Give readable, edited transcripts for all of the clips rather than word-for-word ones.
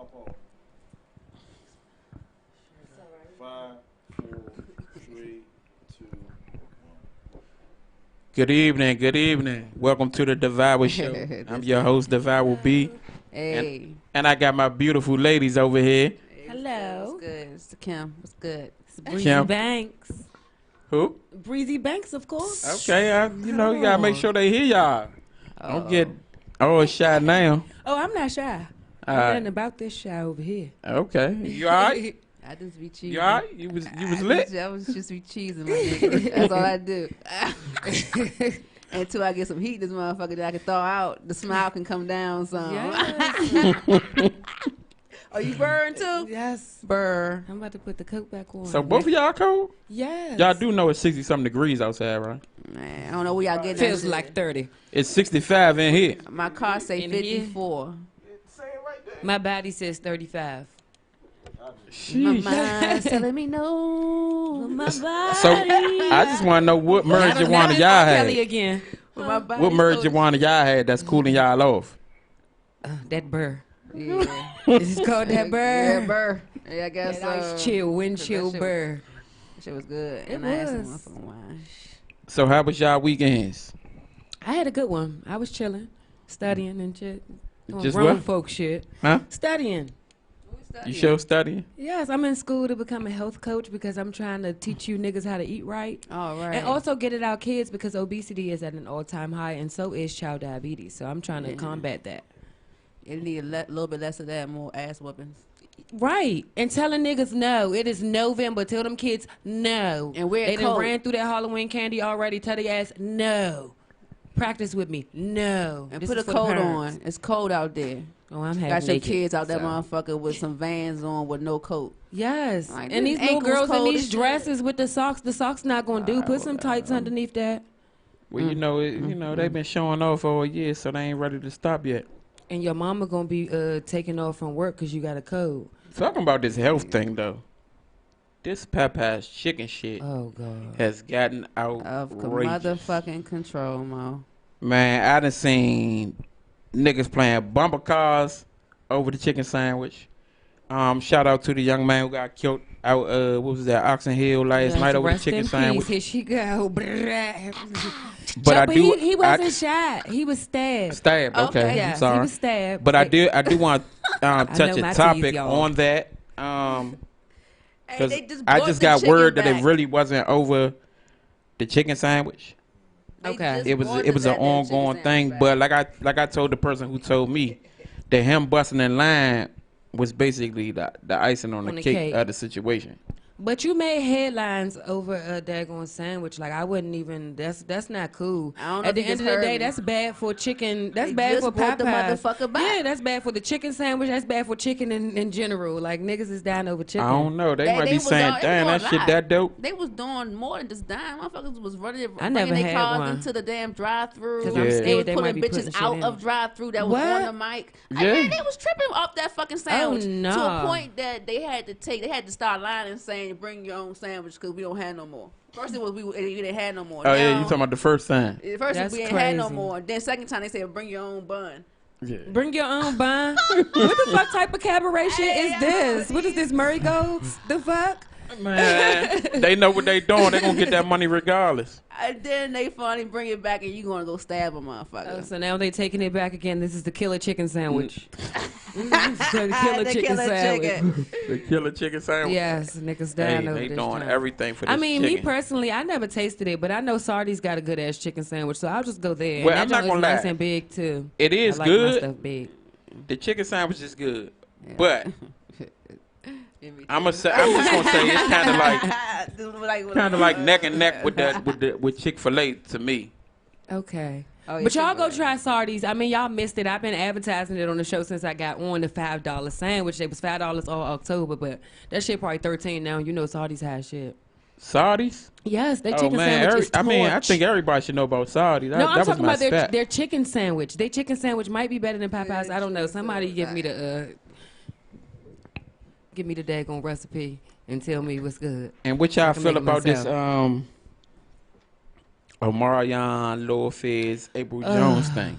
5, 4, 3, 2, 1. Good evening, good evening. Welcome to the Devour Show. I'm your host, Devour B. Hey. And I got my beautiful ladies over here. Hello. What's good? It's Kim. What's good? It's Breezy Kim. Banks. Who? Breezy Banks, of course. Okay, you gotta make sure they hear y'all. Don't get shy now. Oh, I'm not shy. I'm nothing about this shy over here. Okay, you all right? I just be cheesing. You all right? You was lit? I was just be cheesing, my nigga. That's all I do. Until I get some heat, this motherfucker that I can thaw out, the smile can come down some. Yes. Are you burn too? Yes. Burr. I'm about to put the coat back on. So both of y'all cold? Yes. Y'all do know it's 60-something degrees outside, right? Man, I don't know where y'all getting Feels that shit. like 30. It's 65 in here. My car say In 54. My body says 35. My Sheesh. mind's telling me no. My body. So I just want to know what marijuana y'all Kelly had. again. My body What so- marijuana y'all had that's cooling y'all off? That burr. Yeah. This is called that burr. Yeah, burr. Yeah, I guess That ice chill, wind chill that shit burr. That shit was good. It and I had some was. motherfucking wine. So how was y'all weekends? I had a good one. I was chilling, studying and shit. Doing Just grown what? folk shit. Huh? Studying. You sure studying? Yes, I'm in school to become a health coach because I'm trying to teach you niggas how to eat right. All right. And also get it out kids because obesity is at an all-time high and so is child diabetes. So I'm trying to combat that. It need a little bit less of that, more ass whoopings. Right. And telling niggas no. It is November. Tell them kids no. And wear a They done coat. ran through that Halloween candy already. Tell their ass no. Practice with me. No. And This put is a for the coat parents. on. It's cold out there. Oh, I'm half Got your naked, kids out there, so. motherfucker, with some Vans on with no coat. Yes. Like, And these these little ankles girls in cold these as shit. dresses with the socks not going to do. Put some tights underneath that. Well, they've been showing off all year, so they ain't ready to stop yet. And your mama going to be taking off from work because you got a cold. Talking about this health thing, though. This Popeye's chicken shit Oh, God. has gotten Of outrageous. motherfucking control, Mo. Man, I done seen niggas playing bumper cars over the chicken sandwich. Shout out to the young man who got killed out, what was that, Oxon Hill last night over the Rest chicken in sandwich. peace. Here she go. But I do, He wasn't shot. He was stabbed. stabbed. Okay, I'm Yes, sorry. he was stabbed. But I do want to touch know a my topic teeth, y'all. on that. Hey, 'Cause they I brought just the got chicken word that it back. really wasn't over the chicken sandwich. They Okay. just It was brought it was the an goddamn chicken ongoing sandwich thing. back. But like I told the person who told me that him busting in line was basically the icing on the cake of the situation. But you made headlines over a daggone sandwich. Like I wouldn't even. That's not cool. I don't know At the if you end of just the heard day, me. that's bad for chicken. That's They bad just for brought the Popeyes. motherfucker back. Yeah, that's bad for the chicken sandwich. That's bad for chicken in general. Like niggas is dying over chicken. I don't know. They might be was saying, all- "Damn, they that was shit live. that dope." They was doing more than just dying. Motherfuckers was running never their had cars one. into the damn drive-through. 'Cause I'm They scared was they might pulling be bitches putting shit out in. of drive-through that was What? on the mic. Yeah. Man, they was tripping off that fucking sandwich no. to a point that they had to start lying and saying, "Bring your own sandwich because we don't have no more." First it was we didn't have no more. Oh yeah, Now- you talking about the first time? At first That's we ain't had no crazy. more. Then second time they said, "Bring your own bun." Yeah. Bring your own bun. What the fuck type of cabaret shit is this? What is this, Murray Golds? The fuck? Man, they know what they doing. They gonna get that money regardless. And then they finally bring it back and you gonna go stab a Oh, motherfucker. so now they taking it back again. This is the killer chicken sandwich. the The killer chicken. The killer chicken sandwich. Yes, niggas Hey, dying over they this doing joint. everything for this I mean, chicken. me personally, I never tasted it, but I know Sardi's got a good ass chicken sandwich, so I'll just go there. Well, and I'm that not joint is gonna nice lie. and big too. It is I like my good. stuff big. The chicken sandwich is good, Yeah. but I'm just gonna say it's kind of like neck and neck with Chick-fil-A to me. Okay. Oh, But yeah, y'all go Chick-fil-A. try Sardi's. I mean, y'all missed it. I've been advertising it on the show since I got on the $5 sandwich. It was $5 all October, but that shit probably $13 now. You know Sardi's high shit. Saudis? Yes, their Oh chicken man, sandwich is I torch. think everybody should know about Saudis. That, No, I'm that was talking my about spat. their chicken sandwich. Their chicken sandwich might be better than Popeyes. I don't know. Somebody give me the daggone recipe and tell me what's good. And what y'all I can feel make it about this myself. Omarion, Lil Fizz, April Jones thing?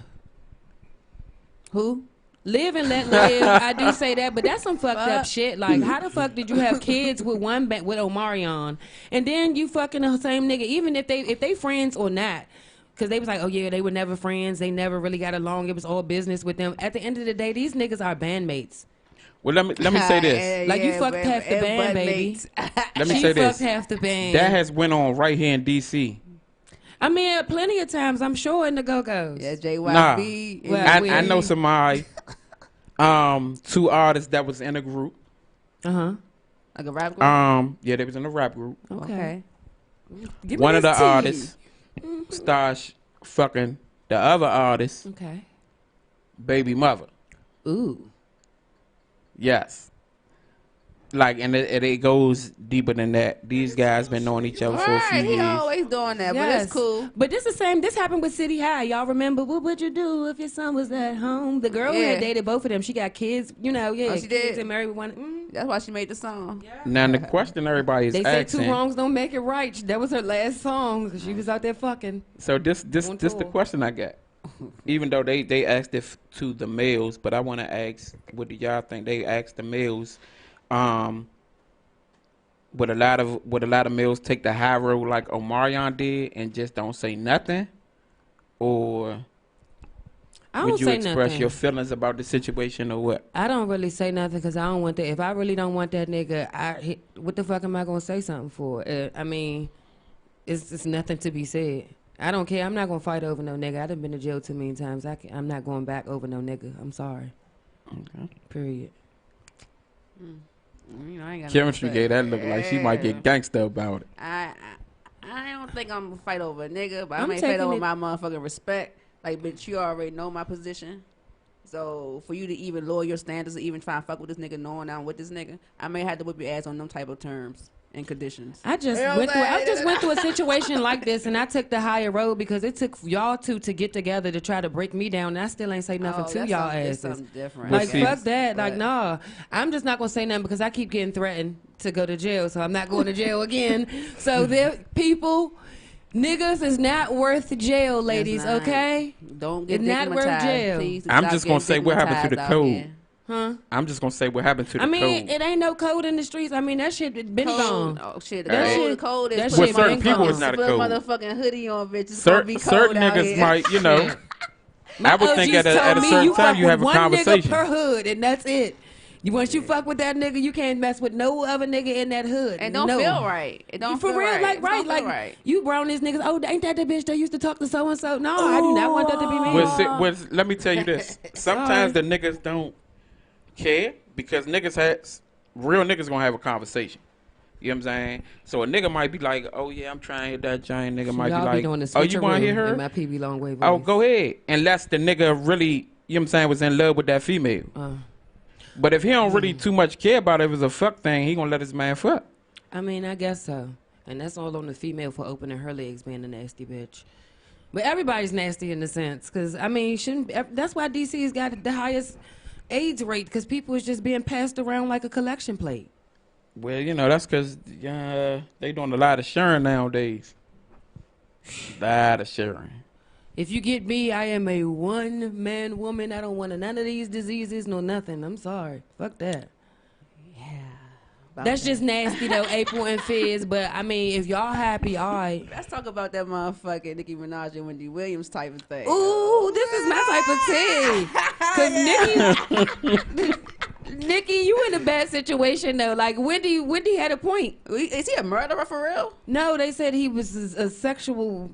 Who? Live and let live. I do say that, but that's some fucked up shit. Like, how the fuck did you have kids with with Omarion, and then you fucking the same nigga, even if they friends or not? Because they was like, oh yeah, they were never friends. They never really got along. It was all business with them. At the end of the day, these niggas are bandmates. Well, let me say this. Like, you fucked half the band, baby. Let me say this. She fucked half the band. That has went on right here in D.C. I mean, plenty of times, I'm sure, in the Go-Go's. Yeah, JYB. Nah. Well, I know somebody, 2 artists that was in a group. Uh-huh. Like a rap group? Yeah, they was in a rap group. Okay. Give me One of the this tea. artists starts fucking the other artist, Okay. baby mother. Ooh. Yes. Like, and it goes deeper than that. These guys been knowing each other for a few Right, he years. always doing that, but it's cool. But this the same. This happened with City High. Y'all remember? What would you do if your son was at home? The girl who had dated both of them. She got kids. You know, she kids did? and married one. That's why she made the song. Now, the question everybody is They said asking. 2 wrongs don't make it right. That was her last song. 'Cause she was out there fucking. So this On the tour. question I got. Even though they asked it to the males, but I want to ask, what do y'all think? They asked the males, would a lot of males take the high road like Omarion did and just don't say nothing, or I don't would you say express nothing. your feelings about the situation or what? I don't really say nothing because I don't want that. If I really don't want that nigga, what the fuck am I gonna say something for? I mean, it's nothing to be said. I don't care. I'm not gonna fight over no nigga. I done been to jail too many times. I'm not going back over no nigga. I'm sorry. Okay. Period. You know, I ain't got Chemistry nothing to gave that look like she might say. get gangster about it. I don't think I'm gonna fight over a nigga, but I I'm may fight taking over it- my motherfucking respect. Like, bitch, you already know my position. So for you to even lower your standards or even try and fuck with this nigga, knowing I'm with this nigga, I may have to whip your ass on them type of terms and conditions. I just You know went what through. I'm I just saying? went through a situation like this, and I took the higher road because it took y'all two to get together to try to break me down. And I still ain't say nothing to that's y'all something- asses. that's something different. Well, Like, see- fuck that. Like, But- nah. I'm just not gonna say nothing because I keep getting threatened to go to jail, so I'm not going to jail again. So there, people, niggas is not worth jail, ladies. not. Okay? Don't get It's not worth stigmatized, jail. please. I'm Stop just gonna getting say what happened to the stigmatized out code. here. Huh? I'm just gonna say what happened to the I mean, code. it ain't no code in the streets. I mean, that shit been gone. Oh shit! The That code, shit- the code is that putting shit been motherfucking- gone. It's not a put code. motherfucking hoodie on, bitch. It's gonna be cold Certain out niggas here. might, you know. I would think OGs at a told me certain time fuck you have a with one conversation. nigga per hood, and that's it. Once you fuck with that nigga, you can't mess with no other nigga in that hood. It don't no. feel right. It don't For feel real, right. like It right, don't feel like right. you brown these niggas. Oh, ain't that the bitch that used to talk to so and so? No, I do not want that to be me. Let me tell you this. Sometimes the niggas don't care because real niggas gonna have a conversation. You know what I'm saying? So a nigga might be like, oh yeah, I'm trying to hit that giant. Nigga might Y'all be like, doing the oh, you want to hear switcheroo her? in my PB long way voice. Oh, go ahead. Unless the nigga really, you know what I'm saying, was in love with that female. But if he don't really too much care about it, if it's a fuck thing, he gonna let his man fuck. I mean, I guess so. And that's all on the female for opening her legs, being a nasty bitch. But everybody's nasty in a sense, because I mean, that's why DC's got the highest AIDS rate, because people is just being passed around like a collection plate. Well, you know, that's because they doing a lot of sharing nowadays. Lot of sharing. If you get me, I am a one-man woman. I don't want none of these diseases, no nothing. I'm sorry. Fuck that. About That's that. just nasty, though, April and Fizz. But, I mean, if y'all happy, all right. Let's talk about that motherfucking Nicki Minaj and Wendy Williams type of thing. Ooh, this is my type of tea. Because Nikki, you in a bad situation, though. Like, Wendy had a point. Is he a murderer for real? No, they said he was a sexual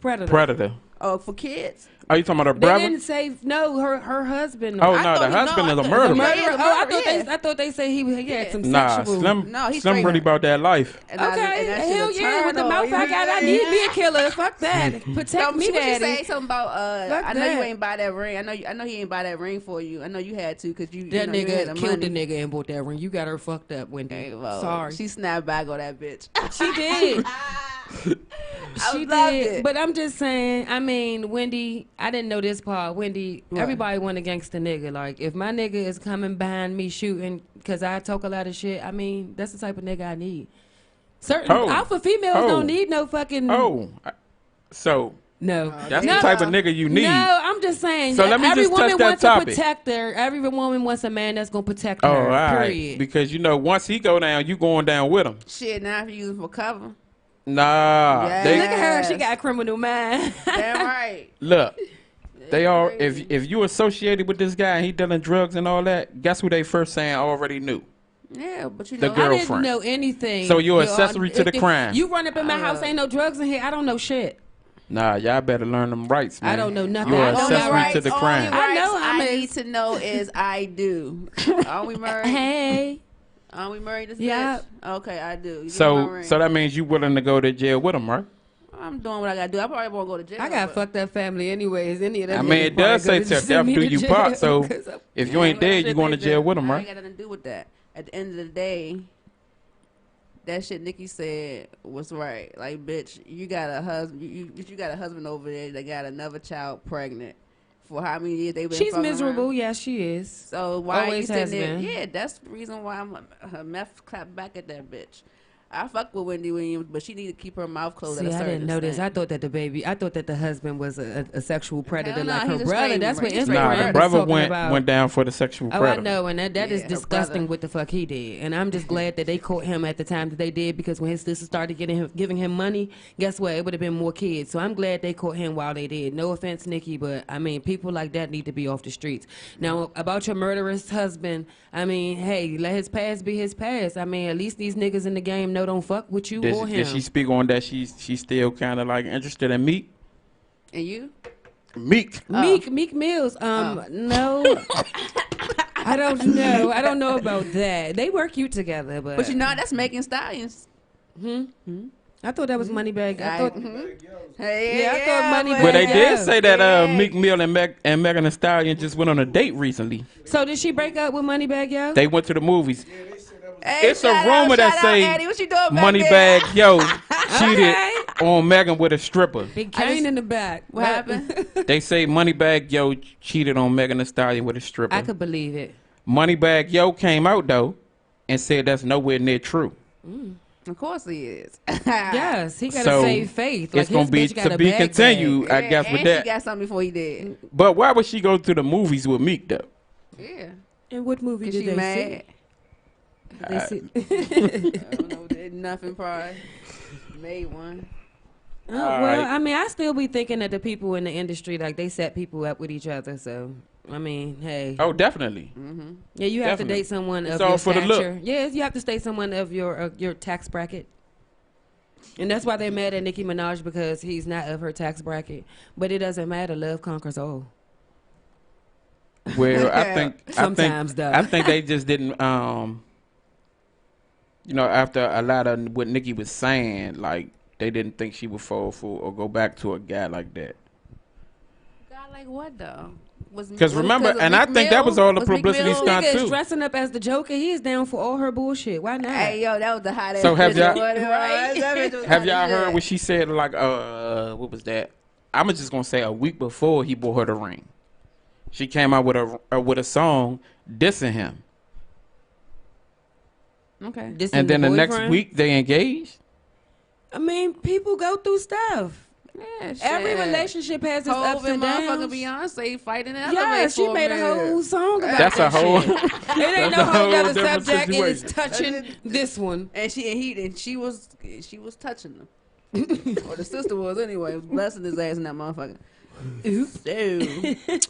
predator. Predator. Oh, for kids? Are you talking about her They brother? didn't say, no, her husband. Oh, I no, the thought he- husband no, is a I- murderer. the Murderer? Yeah, Oh, yeah. I thought they said he had some Nah, sexual. Slim, No, he's Slim straight really up. about that life. And Okay, that shit hell a yeah, with the turn mouth on. I got, I need me a killer. Fuck that. No, Protect me, she was daddy. saying something about Fuck I know you that. ain't buy that ring. I know he ain't buy that ring for you. I know you had to because you That you know, you had nigga the killed money. the nigga and bought that ring. You got her fucked up, Wendy. Okay, well, Sorry. she snapped back on that bitch. She did. She loved did. it. But I'm just saying, I mean, Wendy, I didn't know this part. Wendy, What? everybody want a gangster nigga. Like, if my nigga is coming behind me shooting because I talk a lot of shit, I mean, that's the type of nigga I need. Certain Oh. alpha females Oh. don't need no fucking. So No. That's No. the type of nigga you need. No, I'm just saying. So let me every just touch woman that wants topic. a protector. Every woman wants a man that's gonna protect Oh, her. all right. Period. Because once he go down, you going down with him. Shit, now if you use it for cover. Nah, Yeah. they Look at her. She Yes. got a criminal mind. Damn right. look. They are crazy. if you associated with this guy and he dealing drugs and all that. Guess who they first saying already knew? Yeah, but you The know. girl- I didn't girlfriend. know anything. So you're You know, accessory to the crime. You run up in my house, ain't no drugs in here. I don't know shit. Nah, y'all better learn them rights, man. I don't know nothing. You're I know my accessory rights. to the crime. Only I know rights I'm I a- need to know is I do. Are we married? Hey. Are we married this Yeah. bitch? Okay, I do. You get my So ring. that means you willing to go to jail with him, right? I'm doing what I gotta do. I probably won't go to jail. I got but- fucked up family anyways. Any of them. I mean, it does say till death do you part. So if if you ain't dead, you going to jail with him, I right? ain't got nothing to do with that. At the end of the day, that shit Nikki said was right. Like, bitch, you got a husband. You got a husband over there that got another child pregnant. For how many years they been? she's fucking miserable. around? Yeah, she is. So why Always you has sitting there? been. Yeah, that's the reason why I'm a meth clap back at that bitch. I fuck with Wendy Williams, but she need to keep her mouth closed. See, at a I certain didn't know this. I extent. thought that the husband was a sexual predator Hell no, like he's her a brother. straight That's what man. He's a Instagram Nah, straight the is brother talking went about. down for the sexual Oh, I predator. know, and that is Yeah, her disgusting brother. what the fuck he did. And I'm just glad that they caught him at the time that they did, because when his sister started giving him money, guess what? It would have been more kids. So I'm glad they caught him while they did. No offense, Nikki, but I mean, people like that need to be off the streets. Now, about your murderous husband, I mean, hey, let his past be his past. I mean, at least these niggas in the game know don't fuck with you or him. Did she speak on that? She's still kind of like interested in Meek. And you? Meek. Meek Mills. No. I don't know. I don't know about that. They work cute together, but But you know that's making stallions. I thought that was Moneybag. I thought Hey, I thought Moneybag. Well, they Yeah. did say that Yeah. Meek Mill and Megan Thee Stallion just went on a date recently. So did she break up with Moneybag, yo? They went to the movies. Hey, It's a shout rumor out, that shout out, say Eddie. What you doing back there? Moneybag Yo cheated Okay. on Megan with a stripper. Big cane in the back. What happened? They say Moneybag Yo cheated on Megan Thee Stallion with a stripper. I could believe it. Moneybag Yo came out though and said that's nowhere near true. Of course he is. Yes, he got to So, save faith. Like it's gonna his be bitch got to a be bag continued, I Yeah, guess, and with she that. got something before he did. But why would she go to the movies with Meek though? Yeah. bag. And what movie Cause did she they mad. see? They see? I don't know. Did nothing probably. Made one. Oh, All well, right. I mean, I still be thinking that the people in the industry, like, they set people up with each other. So, I mean, hey. Oh, definitely. Yeah, you have Definitely. to date someone It's of all your for the look. stature. Yes, you have to date someone of your tax bracket. And that's why they're mad at Nicki Minaj, because he's not of her tax bracket. But it doesn't matter. Love conquers all. Well, I Sometimes, though. think they just didn't. After a lot of what Nicki was saying, like they didn't think she would fall for or go back to a guy like that. God, like what though? Because remember, and I think that was all the publicity stunt Nigga is too. dressing up as the Joker. He is down for all her bullshit. Why not? Hey yo, that was the hottest. So have y'all- right? Have y'all heard what she said? Like, what was that? I'm just gonna say a week before he bought her the ring, she came out with a song dissing him, Okay. Dissing and then the next boyfriend? week they engaged. I mean, people go through stuff. Yeah, shit. Every relationship has its ups Hov and and motherfucking downs. Beyonce fighting in Yeah, elevator she for made a minute. whole song about That's a that whole. shit. It ain't That's no a whole whole other different subject. It is situation. touching this one. And she was touching him. Or the sister was anyway. Was blessing his ass in that motherfucker. Oops.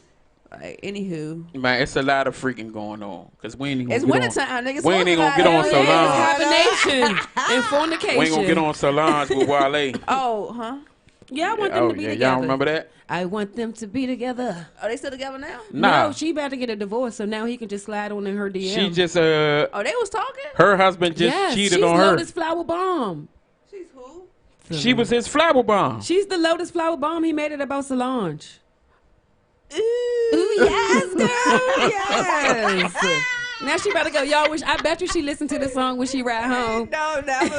Like, anywho. Man, it's a lot of freaking going on. Because we ain't even It's gonna get wintertime, niggas. We ain't even gonna get on so long. Hibernation and fornication. We ain't gonna get on Solange with Wale. Oh, huh? Yeah, I want them to be Y'all together. remember that? I want them to be together. Are they still together now? Nah. No, she about to get a divorce, so now he can just slide on in her DM. She just Oh, they was talking? her husband just yes, cheated she's on her. Lotus Flower Bomb. She's who? She was his flower bomb. She's the Lotus Flower Bomb. He made it about Solange. Ooh. Ooh, yes, girl, yes. Now she better go. Y'all I bet you she listened to the song when she ride home. No, never.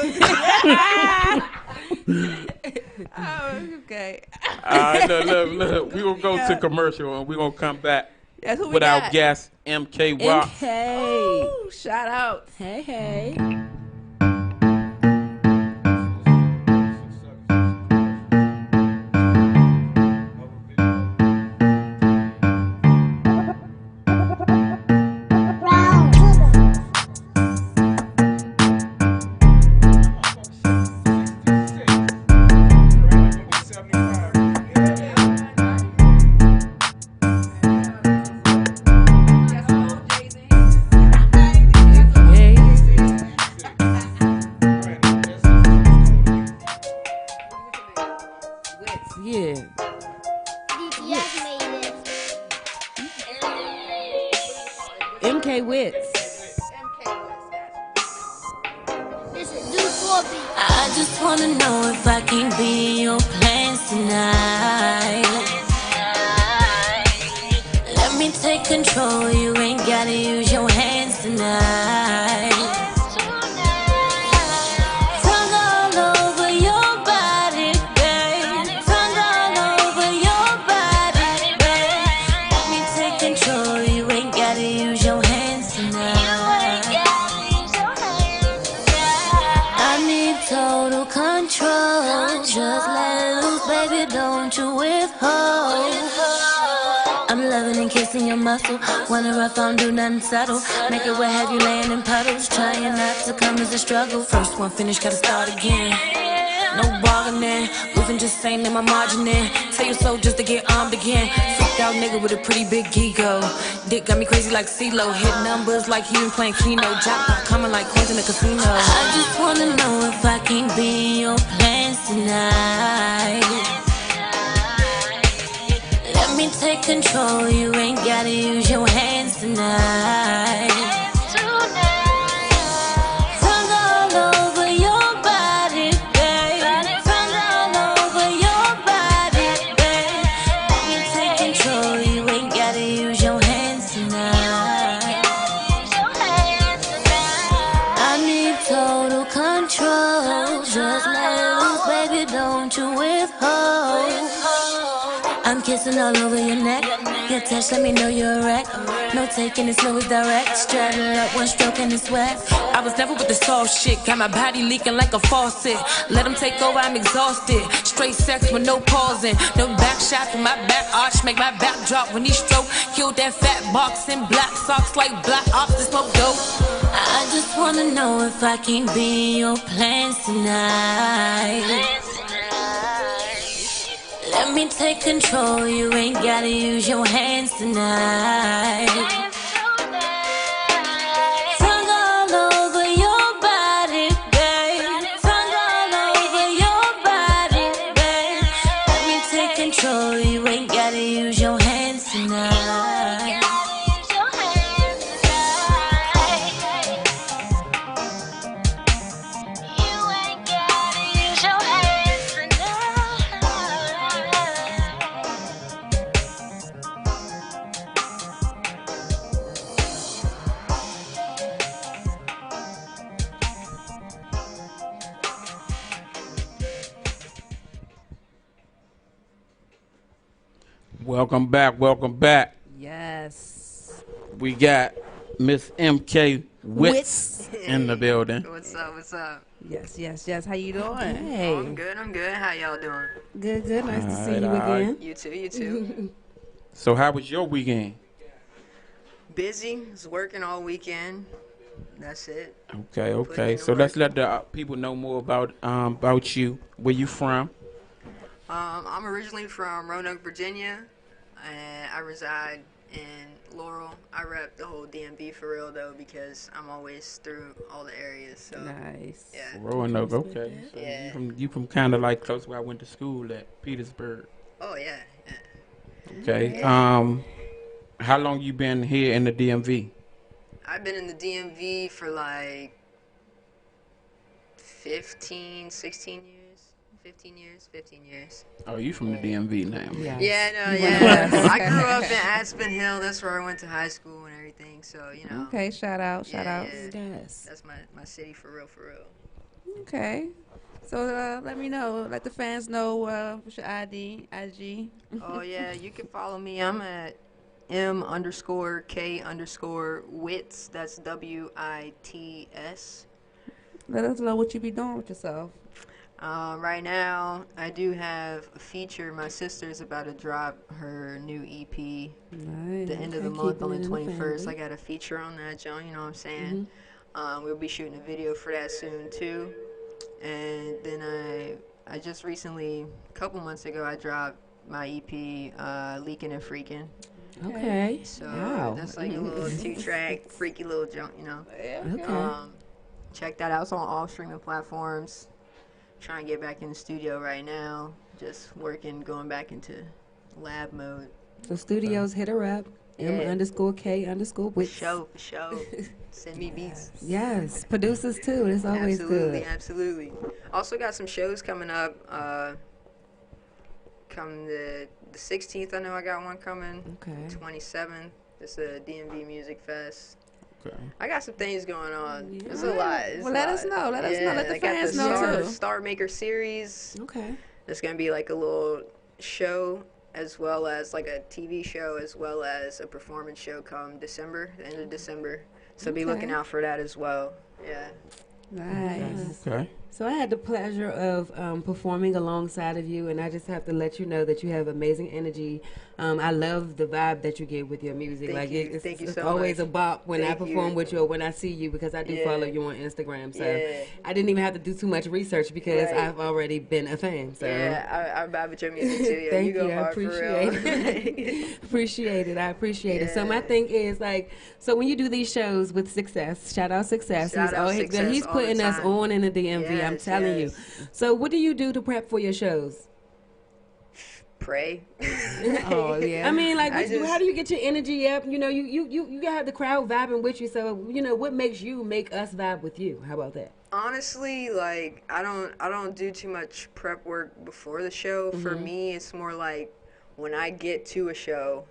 Oh, okay. All right, look. We gonna go to commercial and we gonna come back That's who we with got. our guest MK Rock. Hey, Ooh, shout out. hey. I just wanna know if I can be in your plans tonight. Let me take control, you ain't gotta use your hands tonight. Tongue all over your body, babe. Tongue all over your body, babe. Let me take control, you ain't gotta use your hands tonight. I need total control. Just let loose, baby, don't you withhold. I'm loving and kissing your muscle. Wanna rough on, do nothing subtle. Make it wet, have you laying in puddles. Trying not to come as a struggle. First one finished, gotta start again. No bargaining, losing just ain't in my margin in. Tell your soul just to get armed again. Freaked out nigga with a pretty big ego. Dick got me crazy like CeeLo. Hit numbers like he been playing Keno. Jackpot coming like coins in a casino. I just wanna know if I can be in your plans tonight. Let me take control, you ain't gotta use your hands tonight. Tongue all over your body, babe. Tongue all over your body, babe. Let me take control, you ain't gotta use your hands tonight. I need total control. Just let loose, baby, don't you withhold. I'm kissing all over your neck. Your touch, let me know you're a wreck. No taking it slow, it's direct. Straddle up, one stroke and it's wet. I was never with the soft shit. Got my body leaking like a faucet. Let him take over, I'm exhausted. Straight sex with no pausing. No back shot from my back arch. Make my back drop when he stroke. Killed that fat box in black socks like black ops that smoke dope. I just wanna know if I can be in your plans tonight. Let me take control, you ain't gotta use your hands tonight. Tongue all over your body, babe. Tongue all over your body, babe. Let me take control, you ain't gotta use your hands tonight. Welcome back. Welcome back. Yes. We got Miss MK Witz in the building. What's up? What's up? Yes, yes, yes. How you doing? Hey. I'm good. I'm good. How y'all doing? Good, good. Nice to see Alright, you alright. again. You too. You too. So how was your weekend? Busy. Was working all weekend. That's it. Okay. So let's let the people know more about you. Where you from? I'm originally from Roanoke, Virginia, and I reside in Laurel. I rep the whole DMV for real though because I'm always through all the areas. So Nice. yeah. Roanoke. Okay. So Yeah. you from kind of like close where I went to school at Petersburg. Oh yeah. Yeah. Okay. How long you been here in the DMV? I've been in the DMV for like 16 years. 15 years. Oh, you from the DMV now? Yeah. Yeah, no, Yes. yeah. I grew up in Aspen Hill. That's where I went to high school and everything. So, you know. Okay, shout out. Yeah. Yes. That's my city for real, for real. Okay. So let me know. Let the fans know what's your IG. Oh, yeah. You can follow me. I'm at M_K_Wits. That's WITS. Let us know what you be doing with yourself. Right now, I do have a feature. My sister's about to drop her new EP Nice. the end of the Okay, month keeping on the it in the 21st. family. I got a feature on that, John. You know what I'm saying? We'll be shooting a video for that soon too. And then I just recently, a couple months ago, I dropped my EP, Leaking and Freaking. Okay. So Wow. that's like a little 2-track, freaky little junk, you know. Okay. Check that out. It's on all streaming platforms. Trying to get back in the studio right now. Just working, going back into lab mode. So studios hit her up. M_K_ Wits. For sure. Send me beats. Yes, producers too. It's always good. Absolutely. Also got some shows coming up. Come the 16th, I know I got one coming. Okay. 27th, it's a DMV Music Fest. Okay. I got some things going on. It's a lot. Well, let us know. Let us know. Let the fans know too. Star Maker series. Okay. It's gonna be like a little show, as well as like a TV show, as well as a performance show come December, the end of December. So be looking out for that as well. Yeah. Nice. Okay. So I had the pleasure of performing alongside of you, and I just have to let you know that you have amazing energy. I love the vibe that you get with your music. Thank you. Thank you it's so always much. a bop when I Thank perform you. with you or when I see you, because I do Yeah. follow you on Instagram. So Yeah. I didn't even have to do too much research because Right. I've already been a fan. So Yeah, I vibe with your music too. Yeah, thank you go you. I hard for appreciate real. it. Appreciate it. I appreciate it. So my Yeah. thing is like, so when you do these shows with Success, shout out Success. Shout out Success He's all the putting us time. on in the DMV. I'm Yes, telling you. yes. So what do you do to prep for your shows? Pray. Oh yeah. I mean, like, I how do you get your energy up? You know, you gotta have the crowd vibing with you. So, you know, what makes you make us vibe with you? How about that? Honestly, like I don't do too much prep work before the show. For me, it's more like when I get to a show,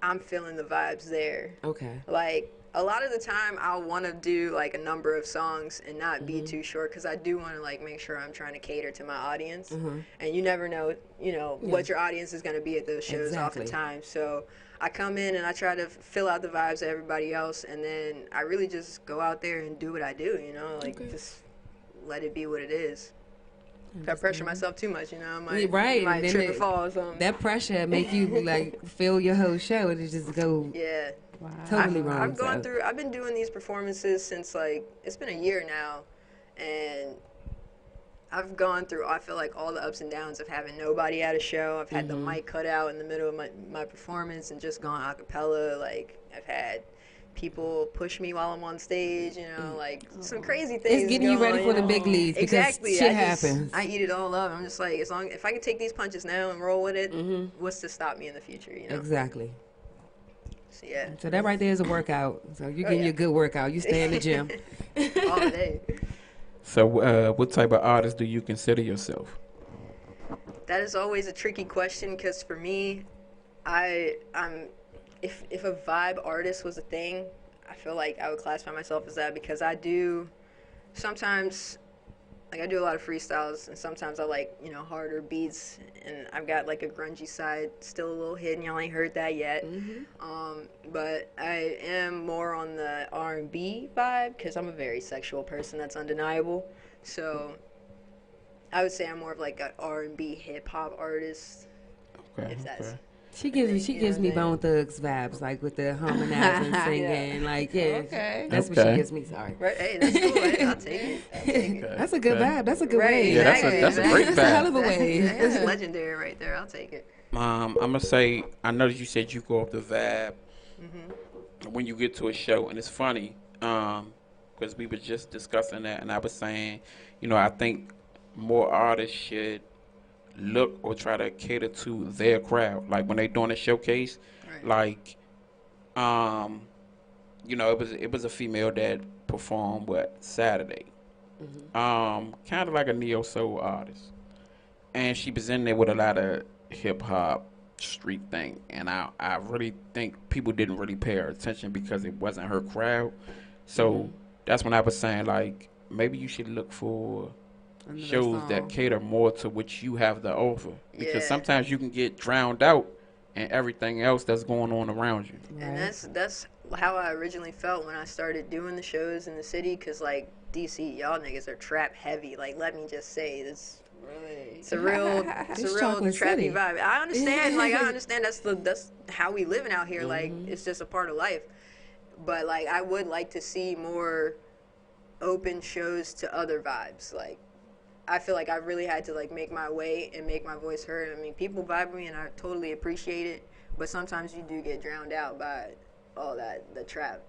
I'm feeling the vibes there. Okay. Like a lot of the time, I'll want to do like a number of songs and not be too short, because I do want to like make sure I'm trying to cater to my audience. And you never know, what your audience is going to be at those shows Exactly. oftentimes. So I come in and I try to fill out the vibes of everybody else, and then I really just go out there and do what I do. Just let it be what it is. If I pressure myself too much, I might, Right, might and then trip and fall or something. That pressure make you like feel your whole show and it just go Yeah. totally wrong. I've been doing these performances since like, it's been a year now, and I've gone through, I feel like, all the ups and downs of having nobody at a show. I've had the mic cut out in the middle of my performance and just gone a cappella. Like, I've had people push me while I'm on stage, like some crazy things. It's getting you ready for the big leagues because Exactly. shit happens. I eat it all up. I'm just like, if I can take these punches now and roll with it, what's to stop me in the future, Exactly. So, yeah. So that right there is a workout. So you're getting your good workout. You stay in the gym. All day. So, what type of artist do you consider yourself? That is always a tricky question, because for me, if a vibe artist was a thing, I feel like I would classify myself as that, because I do sometimes, like, I do a lot of freestyles, and sometimes I like, harder beats, and I've got like a grungy side still a little hidden. Y'all ain't heard that yet. But I am more on the R&B vibe, because I'm a very sexual person. That's undeniable. So I would say I'm more of like an R&B hip hop artist. Okay. If that's She gives me Bone Thugs vibes, like with the harmonizing, singing, like Okay. That's what she gives me. Sorry. right. Hey, that's cool. Hey, I'll take it. Okay. That's a good vibe. That's a good Right, wave. Yeah, that's a great That's a hell of a vibe. wave. That's legendary right there. I'll take it. I'm gonna say, I know that you said you go off the vibe when you get to a show, and it's funny, because we were just discussing that, and I was saying, I think more artists should look or try to cater to their crowd. Like when they doing a showcase, like, it was a female that performed Saturday, kind of like a neo soul artist, and she was in there with a lot of hip hop street thing, and I really think people didn't really pay her attention because it wasn't her crowd. So that's when I was saying, like, maybe you should look for shows that cater more to what you have to offer, because sometimes you can get drowned out in everything else that's going on around you. And that's how I originally felt when I started doing the shows in the city, because like DC, y'all niggas are trap heavy. Like, let me just say this. It's a real Chocolate trappy City. vibe. I understand. Like, I understand that's how we living out here. Like, it's just a part of life. But like, I would like to see more open shows to other vibes. Like, I feel like I really had to like make my way and make my voice heard. I mean, people vibe with me, and I totally appreciate it. But sometimes you do get drowned out by all that, the trap.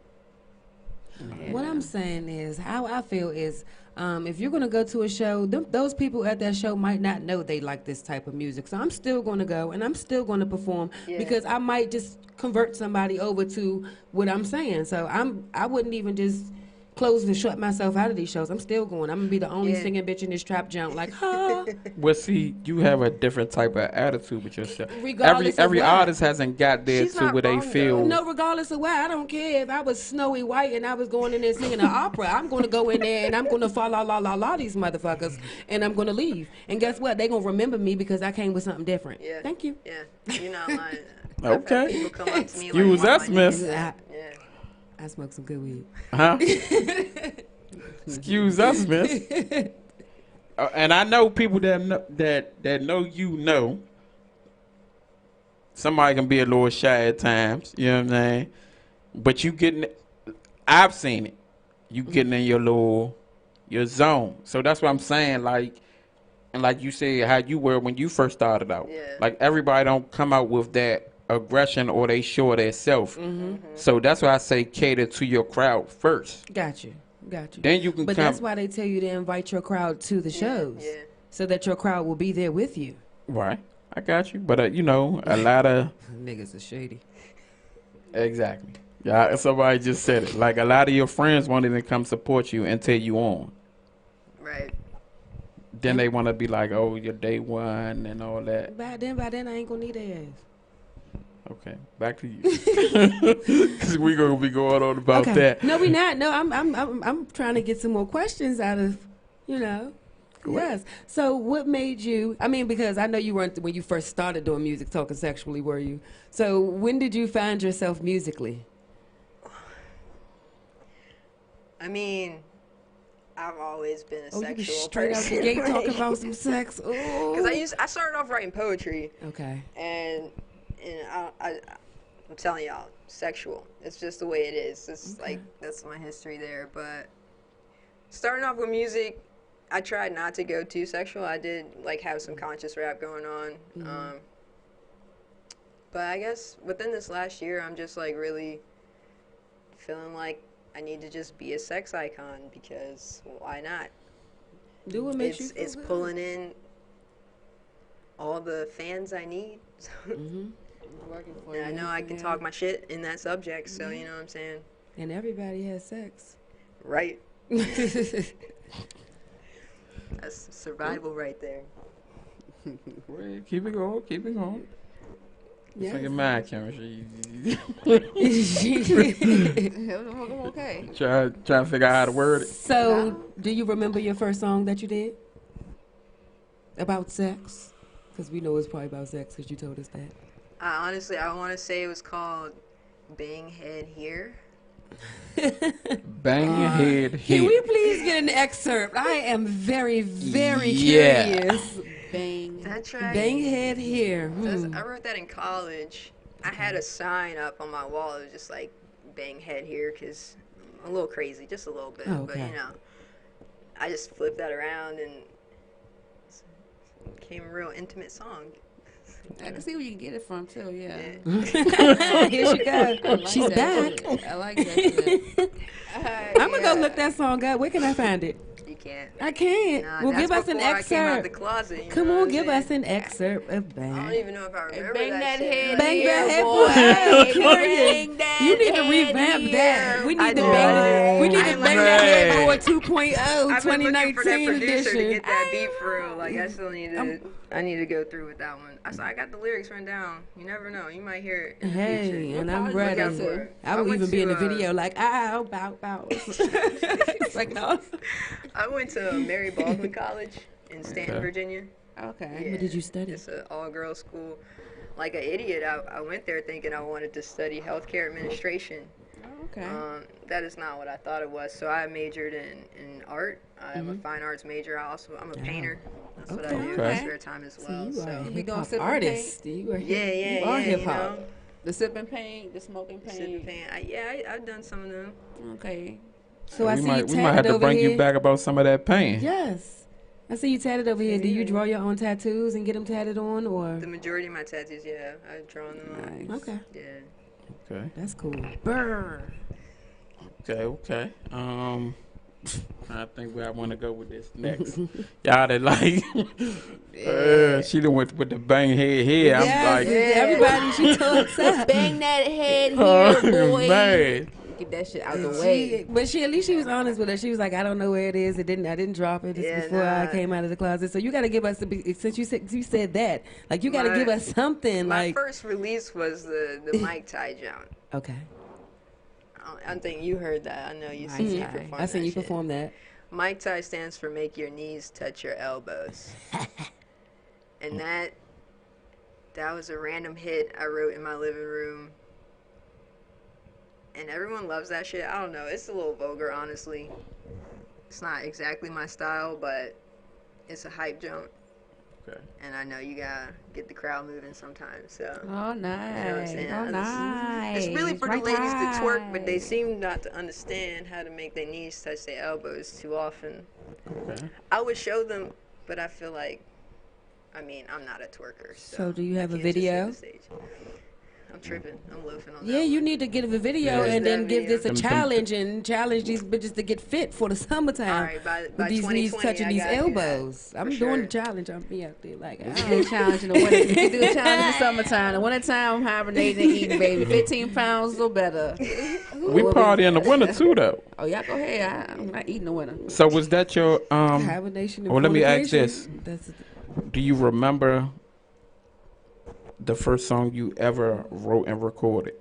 What I'm saying is, how I feel is, if you're gonna go to a show, those people at that show might not know they like this type of music. So I'm still gonna go and I'm still gonna perform because I might just convert somebody over to what I'm saying. So I wouldn't even just close and shut myself out of these shows. I'm still going. I'm gonna be the only singing bitch in this trap jump. Like, huh? Well, see, you have a different type of attitude with yourself. Regardless of Every what. artist hasn't got there She's to not where they wrong, feel. No, regardless of what, I don't care if I was Snowy White and I was going in there singing an opera. I'm going to go in there and I'm going to fa la la la la these motherfuckers, and I'm going to leave. And guess what? They going to remember me because I came with something different. Yeah. Thank you. Yeah, you're not lying. Okay. I've had people come up to me Excuse like, us, miss. Yeah. I smoke some good weed. Huh? Excuse us, miss. And I know people that know you know. Somebody can be a little shy at times, you know what I'm saying? But you getting, I've seen it. You getting in your zone. So that's what I'm saying. Like, and like you said, how you were when you first started out. Yeah. Like everybody don't come out with that aggression or they show their self. So that's why I say cater to your crowd first. Got you. Then you can But come. that's why they tell you to invite your crowd to the shows. Yeah. So that your crowd will be there with you. Right. I got you. But, you know, a lot of. Niggas are shady. Exactly. Yeah, somebody just said it. Like a lot of your friends won't even come support you until you on. Right. Then they want to be like, oh, you're day one and all that. By then I ain't gonna need their ass. Okay, back to you. Because we're gonna be going on about that. No, we not. No, I'm trying to get some more questions out of, you know. Yes. So what made you? I mean, because I know you weren't when you first started doing music, talking sexually, were you? So when did you find yourself musically? I mean, I've always been a You be sexual straight person. out the gate talking about some sex. Because I started off writing poetry, Okay. and I'm telling y'all, sexual. It's just the way it is. It's like that's my history there. But starting off with music, I tried not to go too sexual. I did like have some conscious rap going on. But I guess within this last year, I'm just like really feeling like I need to just be a sex icon because why not? Do what makes you feel It's good. pulling in all the fans I need. Working for And I you, know I can yeah. talk my shit in that subject, so you know what I'm saying? And everybody has sex. Right. That's survival right there. Wait, keep it going, keep it going. It's like a Yes. mind chemistry. I'm okay. try to figure out how to word it. So, do you remember your first song that you did about sex? Because we know it's probably about sex because you told us that. Honestly, I want to say it was called Bang Head Here. Bang your head Can we here. please get an excerpt? I am very, very Yeah. curious. Bang. That's right. Bang head here. I wrote that in college. I had a sign up on my wall. It was just like Bang Head Here because I'm a little crazy, just a little bit. Oh, But, okay. you know, I just flipped that around and it became a real intimate song. I can see where you can get it from too. Yeah. Here she I goes. like She's that back. shit. I like that shit. I'm going to go look that song up. Where can I find it? You can't. I can't. Nah, well, that's give us an before I came out the excerpt. closet. You Come know on, what I'm give saying? us an excerpt of I Bang. don't even know if I remember Bang that shit. head. Bang here, that head, boy. boy. Bang that You need to head revamp here. that. We I need to did. bang. We need I to bang that head boy Right. 2.0 I've been looking for that 2019 producer to edition. get that beat for real. Like I still need to. I need to go through with that one. I got the lyrics written down. You never know. You might hear it in the Hey, future. and I'm Look ready. out for it. I will went even be in the to, video like, ow, bow, bow. It's like, no. I went to Mary Baldwin College in Stanton, Okay. Virginia. Okay. Yeah, What did you study? It's an all-girls school. Like an idiot, I went there thinking I wanted to study healthcare administration. Oh, okay. That is not what I thought it was. So I majored in art. I'm a fine arts major. I'm a painter. That's what I do in my Okay. spare time as So well. you are a So You hip hop sip and artist. You are yeah, you are you hip hop. know, The sipping paint, the smoking paint. sipping paint. I've done some of them. Okay. So I we see might, you we might have tatted to over bring here. you back about some of that pain. Yes. I see you tatted over here. Do you draw your own tattoos and get them tatted on, or? The majority of my tattoos, yeah, I've drawn them on. Nice. Okay, Yeah. Okay. that's cool. Brr. Okay. I think where I want to go with this next. Y'all that like, she done went with the bang head here. I'm Yes, like, everybody she talks up. Bang that head here, boy. man. Get that shit out the way. But she at least she was honest with us. She was like, I don't know where it is. I didn't drop it. It's Yeah, before I nah. came out of the closet. So you got to give us since you said that, like you got to My- give us something. My Like first release was the Mike Ty jump. okay, I think you heard that. I know you Mike seen me Ty. perform I seen that you shit. perform that. Mike Ty stands for make your knees touch your elbows. And that was a random hit I wrote in my living room. And everyone loves that shit. I don't know. It's a little vulgar, honestly. It's not exactly my style, but it's a hype jump. Okay. And I know you gotta get the crowd moving sometimes. So Oh, nice. saying? Oh, nice. it's really for Right the ladies to twerk, but they side. seem not to understand how to make their knees touch their elbows too often. Okay. I would show them, but I feel like, I mean, I'm not a twerker. So do you have I a can't just hit video? the stage. I'm tripping. I'm loafing on that. Yeah, you one. need to get a video Yeah. and then That give video. this a Them- challenge and challenge these bitches to get fit for the summertime. All right, by with these knees 2020, touching I these gotta do that, elbows. I'm for doing sure. the challenge. I'm be out there like, You do a challenge in the winter. You can do a challenge in the summertime. The wintertime, I'm hibernating and eating, baby. 15 pounds or better. We party in the winter too, though. Oh, y'all go ahead. I'm not eating the winter. So was that your hibernation. And Well, let me ask fornication. this. Do you remember the first song you ever wrote and recorded?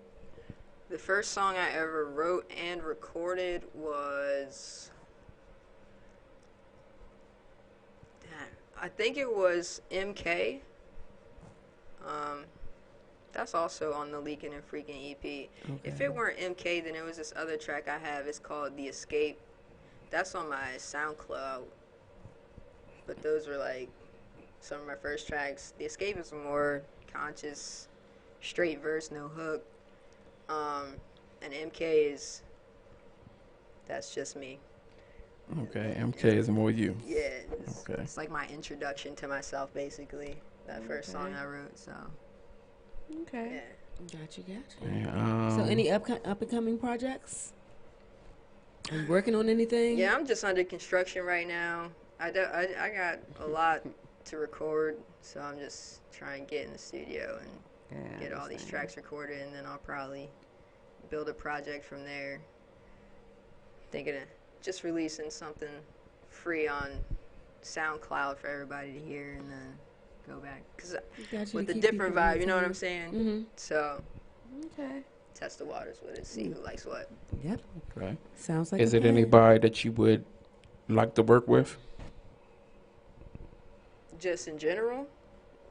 The first song I ever wrote and recorded was, I think it was MK. That's also on the Leakin' and Freakin' EP. If it weren't MK, then it was this other track I have. It's called The Escape. That's on my SoundCloud. But those were like some of my first tracks. The Escape is a more conscious, straight verse, no hook. And MK is, that's just me. Okay, MK is more you. Yeah, Okay. it's like my introduction to myself, basically. That first song I wrote, so Okay. yeah. Gotcha. Yeah, So any up and coming projects? Are you working on anything? Yeah, I'm just under construction right now. I got a lot to record, so I'm just trying to get in the studio and Yeah, get all these tracks recorded, and then I'll probably build a project from there. Thinking of just releasing something free on SoundCloud for everybody to hear, and then go back. Because Gotcha, with to a keep different people vibe, you know what I'm entertained. saying? So, Okay. test the waters with it, see who likes what. Yep. okay. Sounds like. Is a it plan. anybody that you would like to work with? Just in general?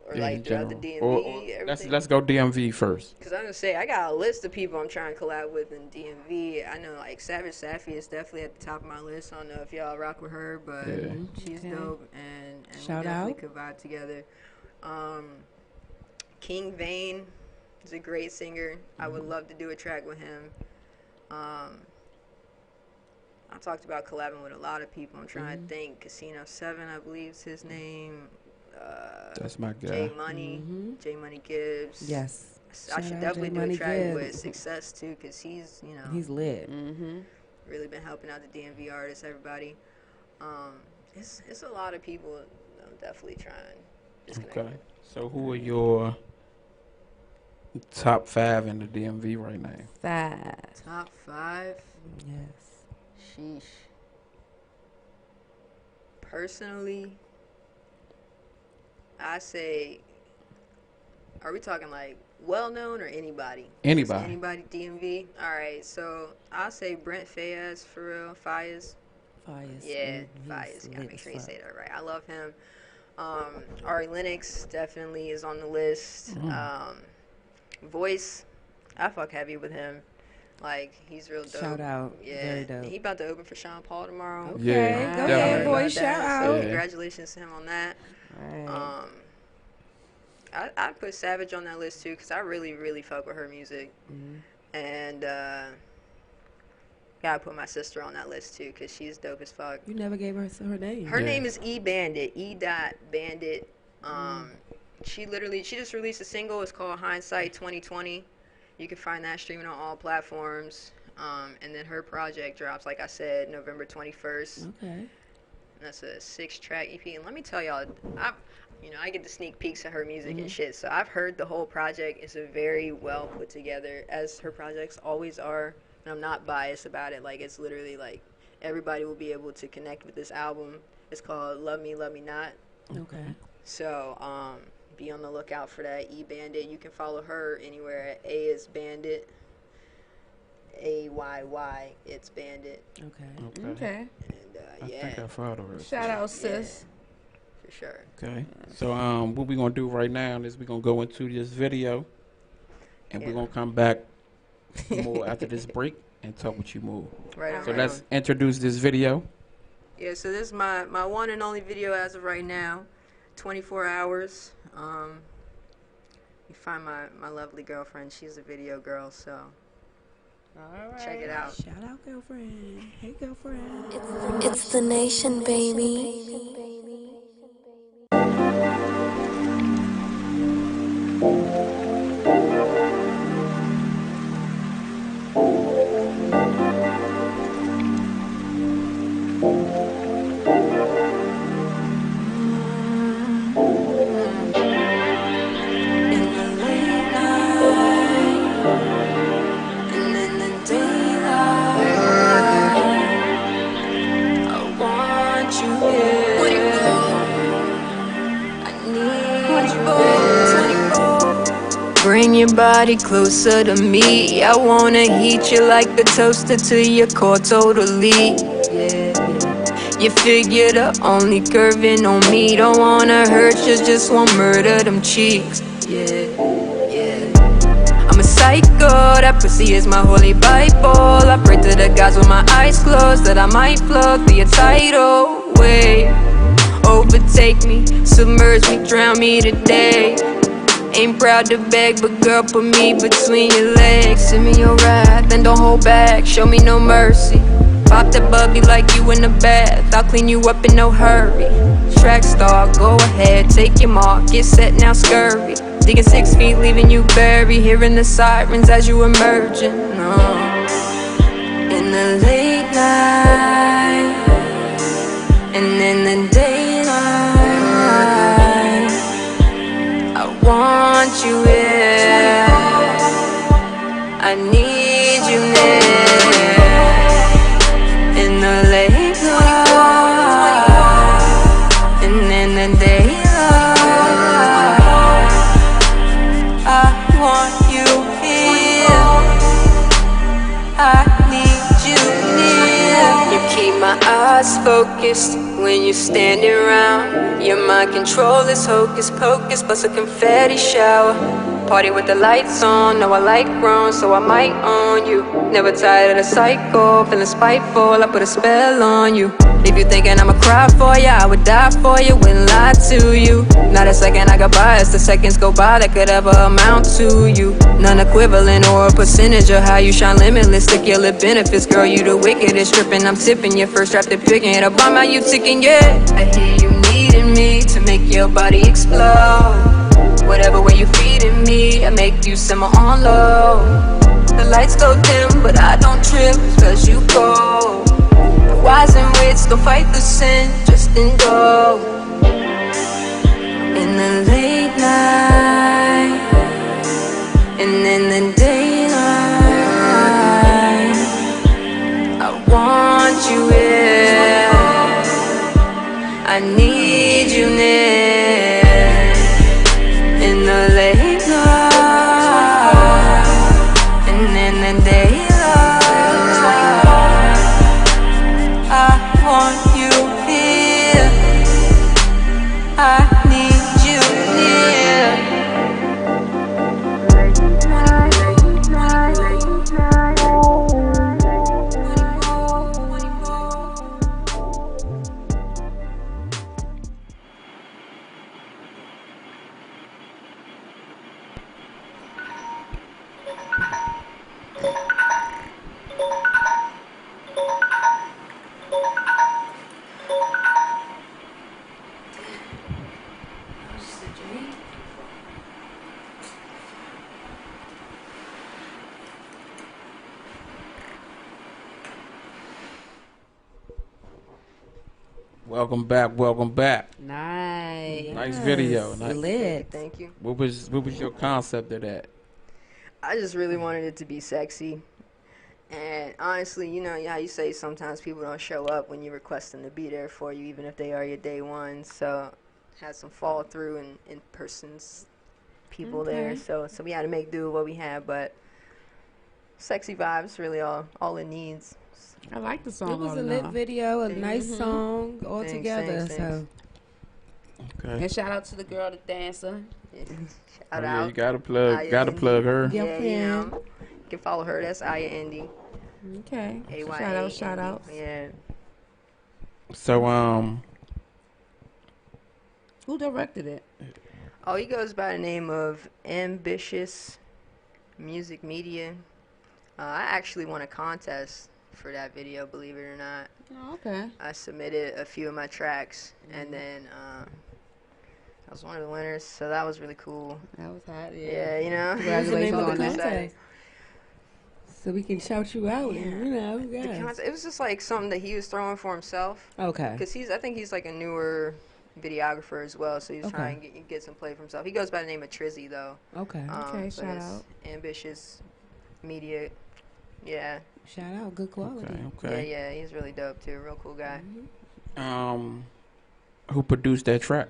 Or Yeah, like in throughout the general. DMV, let's everything? go DMV first. Because I'm going to say, I got a list of people I'm trying to collab with in DMV. I know, like, Savage Safi is definitely at the top of my list. I don't know if y'all rock with her, but Yeah. she's Okay. dope, and Shout we definitely out. could vibe together. King Vane is a great singer. I would love to do a track with him. I talked about collabing with a lot of people. I'm trying to think. Casino 7, I believe is his name. That's my guy. J Money. J Money Gibbs. Yes. I Shout should out definitely J do a Money track Gibbs. with Success too, because he's, He's lit. really been helping out the DMV artists, everybody. It's a lot of people I'm definitely trying. Just connect Okay. with. So who are your top 5 in the DMV right now? 5. Top 5. Yes. Sheesh. Personally, I say, are we talking like well known or anybody? Anybody. Just anybody DMV. All right, so I'll say Brent Fayez for real. Fayez. Fires. Yeah, He's Fayez. Gotta lit make as sure you fuck. say that right. I love him. Ari Lennox definitely is on the list. Voice, I fuck heavy with him. Like, he's real dope. Shout out. Yeah. Very dope. He about to open for Sean Paul tomorrow. Okay, Yeah, go definitely. ahead, About boy. that, Shout so out. Yeah. congratulations to him on that. Right. I put Savage on that list too, because I really, really fuck with her music. And gotta put my sister on that list too, because she's dope as fuck. You never gave her her name. Her Yeah. name is E Bandit. E. Bandit. She just released a single. It's called Hindsight 2020. You can find that streaming on all platforms. And then her project drops, like I said, November 21st. Okay. And that's a 6-track EP. And let me tell y'all, I get the sneak peeks of her music and shit. So I've heard the whole project. It's a very well put together, as her projects always are. And I'm not biased about it. Like, it's literally like everybody will be able to connect with this album. It's called Love Me, Love Me Not. Okay. So be on the lookout for that. E-Bandit. You can follow her anywhere at A is Bandit. AYY, it's Bandit. Okay. And I yeah, think I followed her. Shout out, sis. for sure. Okay. So what we gonna do right now is we gonna go into this video, and we're gonna come back more after this break and talk with you more. Right on. So right let's on. introduce this video. Yeah, so this is my one and only video as of right now. 24 hours. You find my lovely girlfriend. She's a video girl, so check it out. Shout out, girlfriend. Hey, girlfriend. It's the nation, baby. Bring your body closer to me. I wanna heat you like a toaster to your core totally. Yeah. You figure the only curving on me. Don't wanna hurt you, just want murder them cheeks. Yeah, yeah. I'm a psycho, that pussy is my holy Bible. I pray to the gods with my eyes closed that I might float through your tidal wave. Overtake me, submerge me, drown me today. Ain't proud to beg, but girl, put me between your legs. Send me your wrath, and don't hold back. Show me no mercy. Pop that bubby like you in the bath. I'll clean you up in no hurry. Track star, go ahead, take your mark. Get set, now scurry. Digging 6 feet, leaving you buried. Hearing the sirens as you emerging. In the late night, and in the daylight, I want you here. I need you near. In the late night, and in the daylight, I want you here. I need you near. You keep my eyes focused when you're standing around. Your mind control is hocus pocus, plus a confetti shower. Party with the lights on, know I like grown, so I might own you. Never tired of the cycle, feeling spiteful, I put a spell on you. If you thinking I'ma cry for ya, I would die for you, wouldn't lie to you. Not a second I got biased, the seconds go by that could ever amount to you. None equivalent or a percentage of how you shine limitless to kill it benefits. Girl, you the wickedest, tripping, I'm tipping your first draft and picking it up. I'm out, you ticking, yeah. I hear you needing me to make your body explode. Whatever way you feeding me, I make you simmer on low. The lights go dim, but I don't trip, cause you go. The wise and wits don't fight the sin, just indulge. In the late night, and in the daylight, I want you here. I need you near. In the late night, and in the daylight, I want you here. I need you near. Welcome back. Welcome back. Nice. Nice video. Yes, Nice. lit. Thank you. What was your concept of that? I just really wanted it to be sexy. And honestly, you know how you say sometimes people don't show up when you request them to be there for you, even if they are your day one. So had some fall through in person's people there. So we had to make do with what we had, but sexy vibes really all it needs. I like the song. It was all a in lit all. video, a nice song all Thanks, together. thanks, So Okay. And shout out to the girl, the dancer. Yeah. Oh, Shout yeah, out. you gotta plug. Aya Gotta Indy. plug her. Yeah. Yeah, you know, you can follow her. That's Aya Indy. okay, AYA shout out. Yeah. So Who directed it? Oh, he goes by the name of Ambitious Music Media. I actually won a contest for that video, believe it or not. Oh, okay. I submitted a few of my tracks, and then I was one of the winners, so that was really cool. That was hot. Yeah, you know. What's the name of the on that. contest? So we can shout you out. Yeah. And, you know, The yes. contest, it was just like something that he was throwing for himself, Okay. because I think he's like a newer videographer as well, so he's Okay. trying to get some play for himself. He goes by the name of Trizzy though. Okay. Okay, So shout it's out. Ambitious Media. Yeah. Shout out. Good quality. okay. Yeah, he's really dope too. Real cool guy. Who produced that track?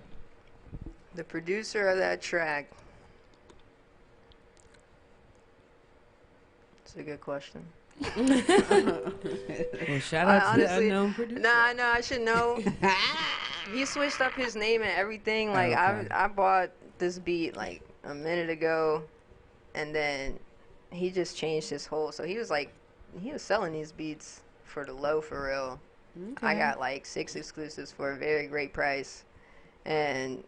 The producer of that track. It's a good question. Well, shout out to the honestly- unknown producer. Nah, I should know. He switched up his name and everything. Like Okay. I bought this beat like a minute ago, and then he just changed his whole. So he was selling these beats for the low for real. I got like 6 exclusives for a very great price, and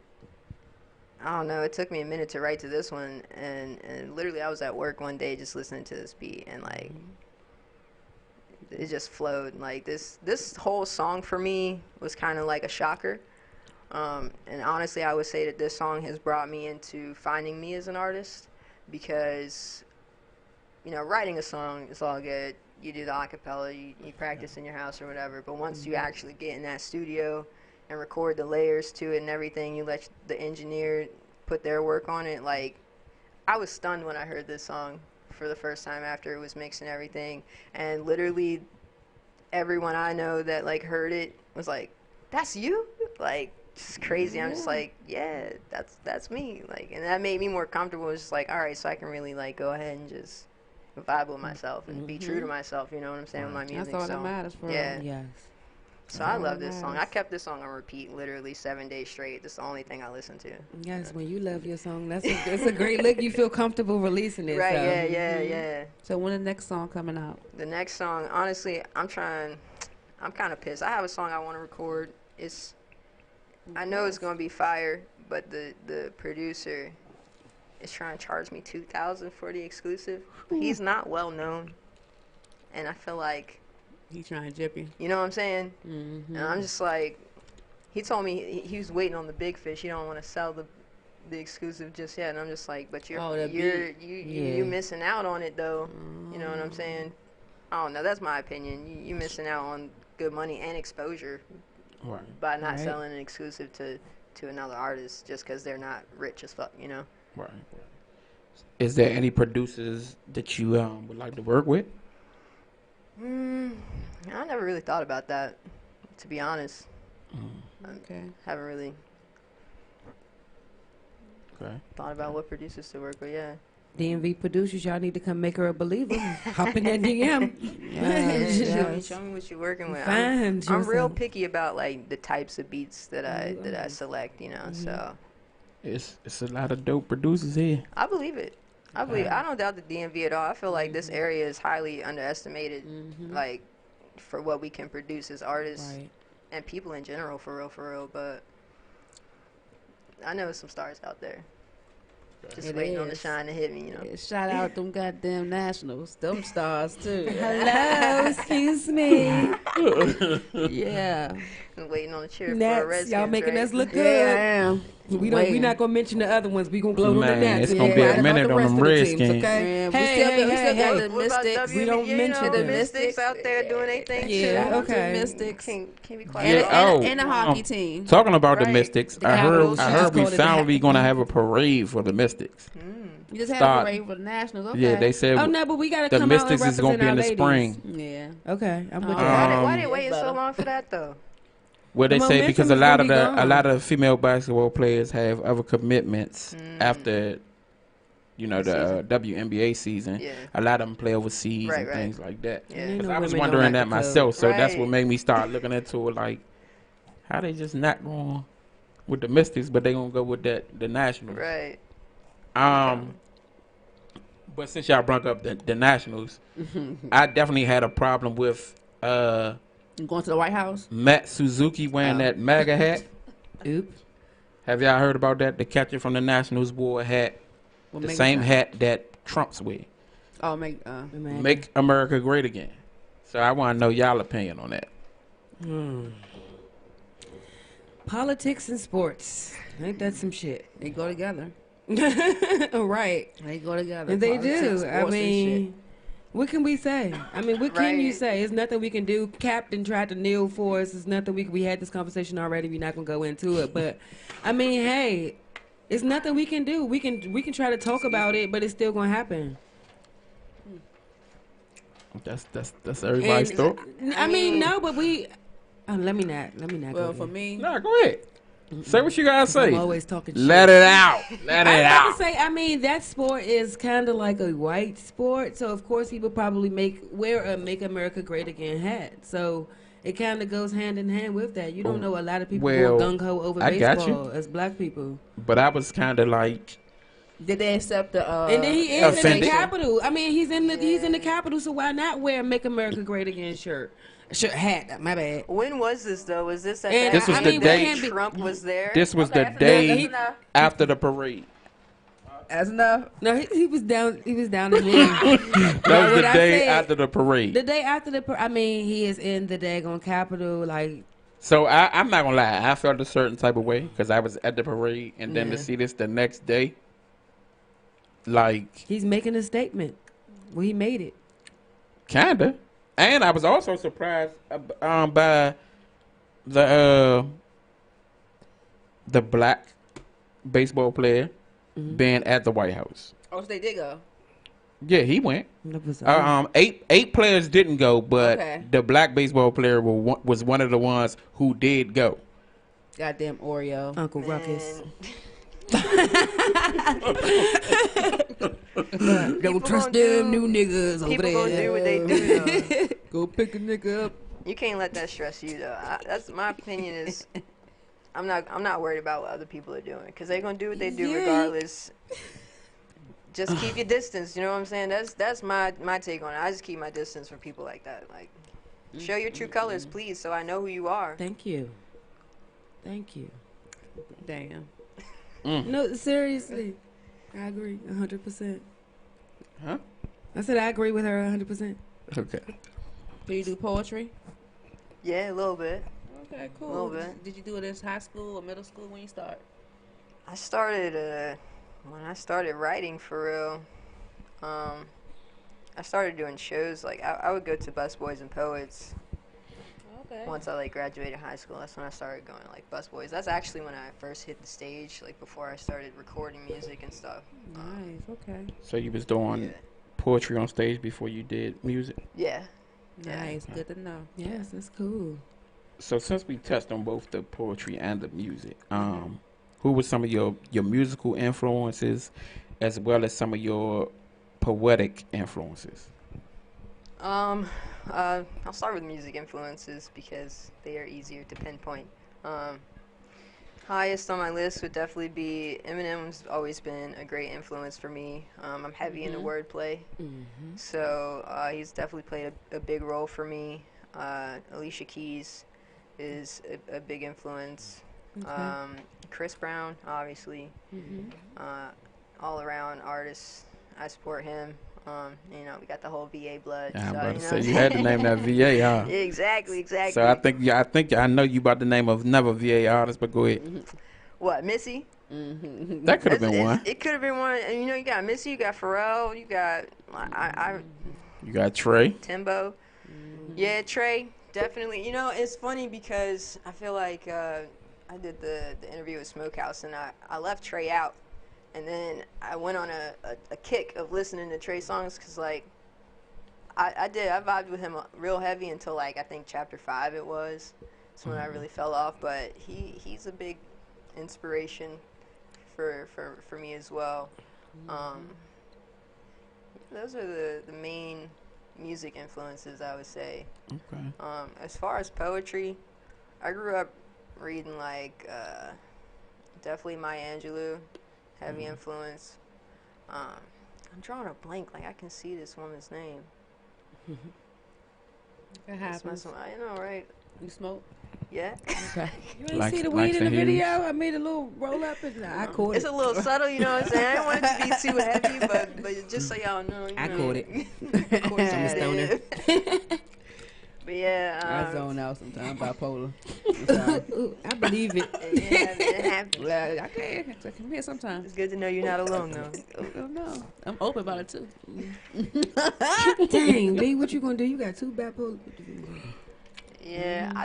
I don't know. It took me a minute to write to this one, and literally I was at work one day just listening to this beat, and like it just flowed. Like this whole song for me was kind of like a shocker. And honestly, I would say that this song has brought me into finding me as an artist, because you know, writing a song is all good. You do the acapella, you practice in your house or whatever. But once you actually get in that studio and record the layers to it and everything, you let the engineer put their work on it. Like, I was stunned when I heard this song for the first time after it was mixed and everything. And literally everyone I know that like heard it was like, "That's you?" Like, just crazy. I'm just like, yeah, that's me. Like, and that made me more comfortable. It was just like, all right, so I can really like go ahead and just vibe with myself and be true to myself. You know what I'm saying with my music. That's all so, that matters for yeah. real. Yes. So all I love that this song. I matters. kept this song on repeat literally 7 days straight. This is the only thing I listen to. Yes, when you love your song, that's a great look. You feel comfortable releasing it. Right? So. Yeah. So when the next song coming out? The next song, honestly, I'm kind of pissed. I have a song I want to record. I know it's gonna be fire, but the producer is trying to charge me $2,000 for the exclusive. He's not well known, and I feel like, He trying to jip you. you know what I'm saying? And I'm just like, he told me he was waiting on the big fish. He don't want to sell the exclusive just yet. And I'm just like, but you missing out on it though. You know what I'm saying? I don't know. That's my opinion. You missing out on good money and exposure Right. by not Right. selling an exclusive to another artist just because they're not rich as fuck. You know? Right. Is there any producers that you would like to work with? I never really thought about that, to be honest. Okay. Haven't really Okay. thought about what producers to work with. Yeah. DMV producers, y'all need to come make her a believer. Hop in that DM. Show me what you're working with. Find I'm real yourself. picky about like the types of beats that I select. You know, so It's a lot of dope producers here. I believe it. I don't doubt the DMV at all. I feel like this area is highly underestimated, like for what we can produce as artists Right. and people in general, for real. But I know some stars out there. Just It waiting on the is. shine to hit me, you know. Yeah, shout out them goddamn Nationals. Them stars, too. Hello, excuse me. Yeah. I'm waiting on the cheer for a Nats, Redskins, y'all making right? us look Yeah, I good. am. We not gonna mention the other ones. We gonna gloat on the Man, Nats. it's We gonna ain't be a worried about minute the on rest them of the teams, Redskins. okay? Man, Hey, we still got the What about Mystics. We don't mention the them. Mystics out there doing their thing too? Yeah, Shout out to okay. Mystics. Can't be And, quiet. Yeah, about and, it. and a hockey team. Talking about the Right. Mystics, The I Capitals, heard you just we called it the finally gonna have a parade for the Mystics. You just had Start. a parade for the Nationals. Okay. Yeah, they said Oh no, but we gotta the come out and Mystics is gonna represent be in our the ladies. spring. Yeah. Okay, I'm with Oh, that. Why Um, they waiting so better. long for that though? Well, they The say because momentum a is lot gonna of be the gone. female basketball players have other commitments after, the WNBA season. Yeah. A lot of them play overseas Right, and right. things like that. Yeah. Ain't 'Cause no I was women don't wondering like that the code. myself, so that's Right. what made me start looking into it. Like, how they just not going with the Mystics, but they gonna go with the Nationals. Right. But since y'all brought up the Nationals, I definitely had a problem with You going to the White House? Matt Suzuki wearing that MAGA hat. Oop. Have y'all heard about that? The catcher from the Nationals wore a hat, What the make same it- hat that Trump's wear. Oh, make. Make America great again. So I want to know y'all opinion on that. Politics and sports. Ain't that some shit? They go together. Right. They go together. And they Politics, do. sports, I and mean, what can we say? I mean, what can you Right. say? It's nothing we can do. Captain tried to kneel for us. It's nothing we had this conversation already. We're not gonna go into it. But I mean, hey, it's nothing we can do. We can try to talk about it, but it's still gonna happen. That's everybody's And- thought. I mean, no, but we. Let me not. shit. go Well, for there. me, Nah, go ahead. Say what you gotta say. I'm always talking shit. Let it out. Let I it was about out. to say, I mean, that sport is kind of like a white sport, so of course he would probably wear a "Make America Great Again" hat. So it kind of goes hand in hand with that. You don't know a lot of people Well, go gung ho over I got baseball you. as black people, But I was kind of like, did they accept the? and then he is in offended. the Capitol. I mean, he's in the Capitol, so why not wear a "Make America Great Again" hat? My bad. When was this though? Was this at And that This was time the that day- Trump was there? this was Okay, the day enough. after the parade. That's enough. No, he was down. He was down in there. That was what the I day said- after the parade. The day after I mean, he is in the daggone Capitol, like. So I'm not gonna lie, I felt a certain type of way because I was at the parade, and then to Yeah. see this the next day, like He's making a statement. Well, he made it. kinda. And I was also surprised by the black baseball player being at the White House. Oh, so they did go. Yeah, he went. That was, Eight players didn't go, but Okay. the black baseball player was one of the ones who did go. Goddamn Oreo. Uncle Ruckus. Don't trust gonna them new niggas over People gonna do there. what they do though. Go pick a nigga up. You can't let that stress you though. That's my opinion. Is I'm not worried about what other people are doing because they're gonna do what they do Yeah. regardless. Just keep your distance. You know what I'm saying? That's my take on it. I just keep my distance from people like that. Like, show your true colors, please, so I know who you are. Thank you. Thank you. Damn. No, seriously. I agree 100%. Huh? I said I agree with her 100%. Okay. Do you do poetry? Yeah, a little bit. Okay, cool. A little bit. Did you do it in high school or middle school when you start? I started when I started writing for real. I started doing shows. Like I would go to Busboys and Poets. Okay. Once I graduated high school, that's when I started going to Busboys. That's actually when I first hit the stage, before I started recording music and stuff. Nice. Okay. So you was doing poetry on stage before you did music. Yeah. Yeah. Nice. Good to know. Yes, that's cool. So since we touched on both the poetry and the music, who were some of your musical influences, as well as some of your poetic influences? I'll start with music influences because they are easier to pinpoint. Highest on my list would definitely be Eminem's always been a great influence for me. I'm heavy into wordplay, so he's definitely played a big role for me. Alicia Keys is a big influence. Chris Brown, obviously. all around artist. I support him. You know, we got the whole VA blood. Yeah, I'm so, about you to know say what you I'm had to saying? name that VA, huh? Exactly. So I think I know you about the name of another VA artist, but go ahead. What, Missy? That could have been one. It could have been one. And you know, you got Missy, you got Pharrell, you got You got Trey. Timbo. Yeah, Trey, definitely. You know, it's funny because I feel like I did the interview with Smokehouse, and I left Trey out. And then I went on a kick of listening to Trey songs because, like, I vibed with him real heavy until, like, I think chapter 5 it was. That's when I really fell off. But he's a big inspiration for me as well. Those are the main music influences, I would say. Okay. As far as poetry, I grew up reading, like, definitely Maya Angelou, heavy influence. I'm drawing a blank. Like, I can see this woman's name. It happens. I know, right? You smoke? Yeah. Okay. You ain't Like- see the like weed in the the Hughes. video? I made a little roll up and I caught It's it. a little subtle, you know what I'm saying? I didn't want it to be too heavy, but just so y'all know. I caught it. Of course I'm a you did. But I yeah, zone out sometimes. Bipolar. I'm sorry. Ooh, I believe it. it happens. Well, I can hear sometimes. It's good to know you're not alone, though. Oh, no. I'm open about it too. Dang, B, what you gonna do? You got 2 bipolar. Yeah,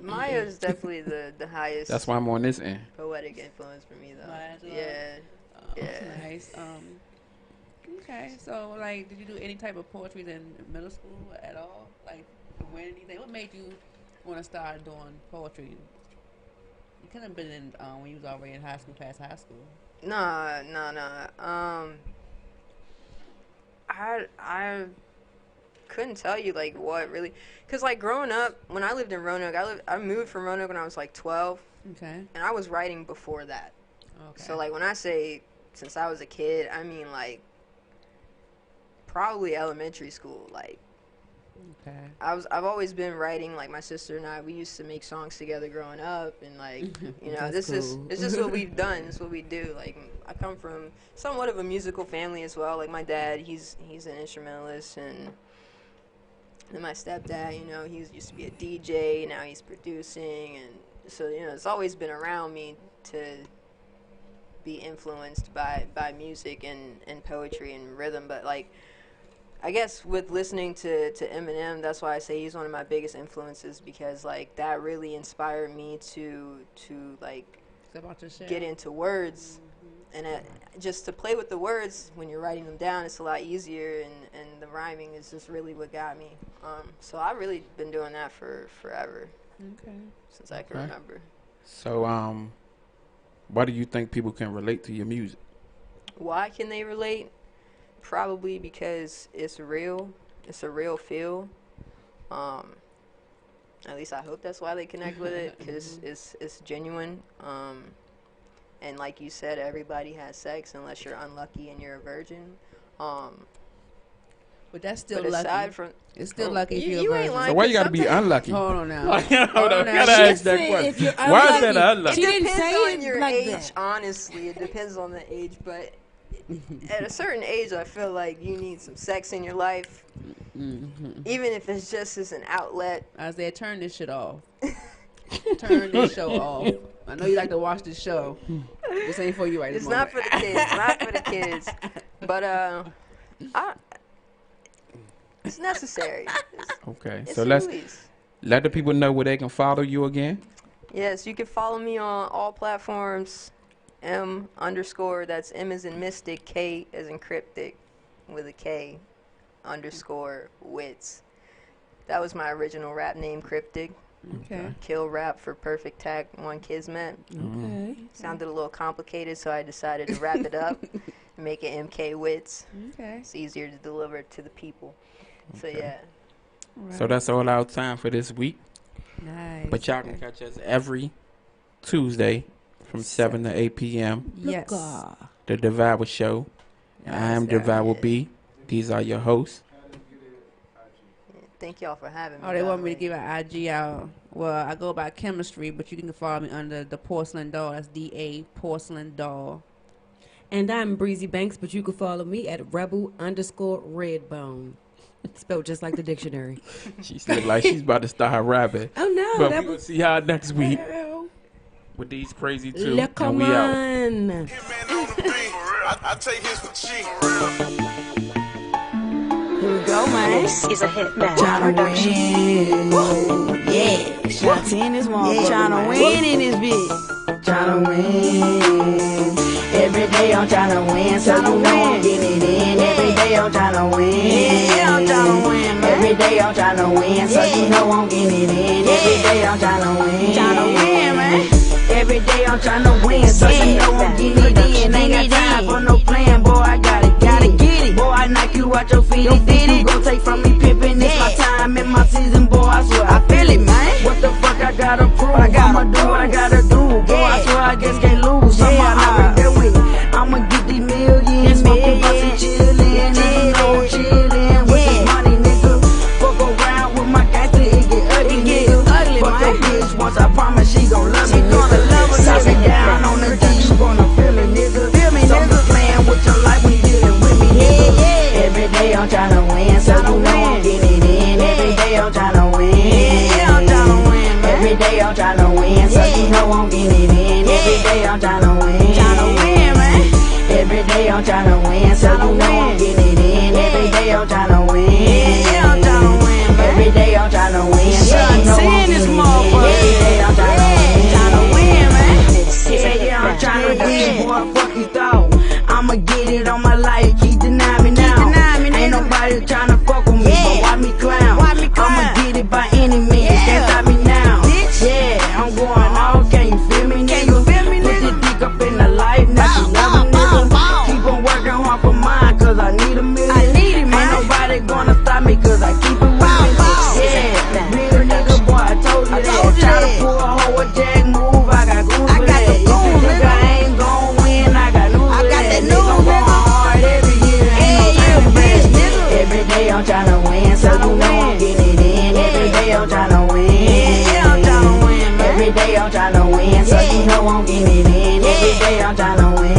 Maya's definitely the highest That's why I'm on this end. poetic influence for me, though. Maya Angelou? Yeah. Yeah. Nice. Okay. So, like, did you do any type of poetry in middle school at all? Like, win anything? What made you want to start doing poetry? You could have been in when you was already in high school, past high school. No. I couldn't tell you, like, what really, because, like, growing up, when I lived in Roanoke, I moved from Roanoke when I was like 12, Okay. and I was writing before that. Okay. So, like, when I say since I was a kid, I mean, like, probably elementary school. Like, Okay. I've always been writing. Like, my sister and I, we used to make songs together growing up, and, like, you know, That's it's just what we've done. It's what we do. Like, I come from somewhat of a musical family as well. Like, my dad, he's an instrumentalist, and my stepdad, you know, he used to be a DJ. Now he's producing, and so, you know, it's always been around me to be influenced by music and poetry and rhythm. But, like, I guess with listening to Eminem, that's why I say he's one of my biggest influences, because, like, that really inspired me to like, It's about your shit. get into words. And just to play with the words when you're writing them down, it's a lot easier, and the rhyming is just really what got me. So I've really been doing that for forever, Okay. since I can Okay. remember. So, why do you think people can relate to your music? Why can they relate? Probably because it's real. It's a real feel. At least I hope that's why they connect with it, because it's genuine. And like you said, everybody has sex unless you're unlucky and you're a virgin. But that's still But lucky. aside from, It's still lucky if You- you're you a ain't virgin. lying. So why you gotta be sometimes- unlucky? Hold on now. Hold on, Hold on now. gotta She ask that said question. if you're Why is that unlucky. unlucky? She it didn't depends say on it your like age. that. Honestly, it depends on the age. But at a certain age, I feel like you need some sex in your life, even if it's just as an outlet. Isaiah, turn this shit off. Turn this show off. I know you like to watch this show. This ain't for you right It's this not moment. for the kids. Not for the kids. But it's necessary. Okay, It's so a let's release. let the people know where they can follow you again. Yes, you can follow me on all platforms. _, that's M as in mystic, K as in cryptic, with a K, _ wits. That was my original rap name, Cryptic. Okay. Kill rap for perfect tag, one kismet. Okay. Sounded a little complicated, so I decided to wrap it up and make it MK Wits. Okay. It's easier to deliver to the people. So Okay. yeah. So that's all our time for this week. Nice. But y'all can catch us every Tuesday from 7 to 8 p.m. Yes. The Devour Show. I am Devour B. These are your hosts. Thank y'all for having me. Oh, they by want the me to way. give an IG out. Well, I go by chemistry, but you can follow me under the Porcelain Doll. That's DA Porcelain Doll. And I'm Breezy Banks, but you can follow me at rebel_redbone. Spelled just like the dictionary. She look like she's about to start rapping. Oh no, But that we will was see y'all next week with these crazy two. Look And we out. on. I take his for cheap. Here we go, man. This is a Hitman Tryna production. win. Yeah. Shots in this motherfucker. Tryna win in this bitch. Tryna win. Every day I'm tryna win, so you know I'm getting it in. Every day I'm tryna win. Yeah, I'm tryna win, man. Every day I'm tryna win, so you know I'm getting it in. Every day I'm tryna win. Tryna win, man. Every day I'm tryna win, so you know I'm getting it in. Ain't got time for no plan, boy, I gotta get it. Boy, I knock you out your feet, you gon' take from me pimpin'. It's my time and my season, boy, I swear I feel it, man. What the fuck I gotta prove? I'ma do what I gotta do, boy, I swear I just can't lose. I'ma there with it. I'ma get these millions, smoking butts and chillin', nigga, know I'm chillin' with this money, nigga. Fuck around with my gangster, it get ugly, nigga. Fuck your bitch once, I promise she gon' love me, nigga. Stop it down on the D, you gonna feel it, nigga. So you playin' with your life when you dealin' with me, nigga. Every day I'm tryna win, so you know I'm getting it in. Every day I'm tryna win. Every day I'm tryna win, so you know I'm getting it in. Every day I'm tryna win. Every day I'm tryna win, so you know I'm getting it in. Every day I'm tryna win. Every day I'm tryna win, so you know I'm getting it in. Every day I'm tryna win, man. Yeah, I'm tryna win, boy, fuck you thought. I'ma get it on my life, keep denying me now. Ain't nobody tryna fuck with me, but why me clown? I'ma get it by any means, can't stop me now. Yeah, I'm going all, can you feel me, nigga? Put this dick up in the life, now you never, nigga. Keep on working hard for mine, cause I need a million. Ain't nobody gonna stop me, cause I keep it with me. Yeah, real nigga, boy, I told you that. Try to pull a hoe, a jack move, I got goons for that. If you think I ain't gon' win, I got news for that. Nigga, I'm going hard every year, ain't no time to rest. Every day I'm tryna win, so you know I'm getting it in. Every day I'm tryna win. Every day I'm tryna win, so you know I'm getting it in. Every day I'm tryna win.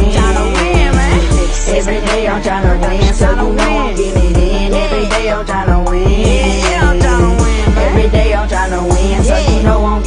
Every day I'm tryna win, so you know I'm getting it in. Every day I'm tryna win. Every day I'm tryna win, so you know I'm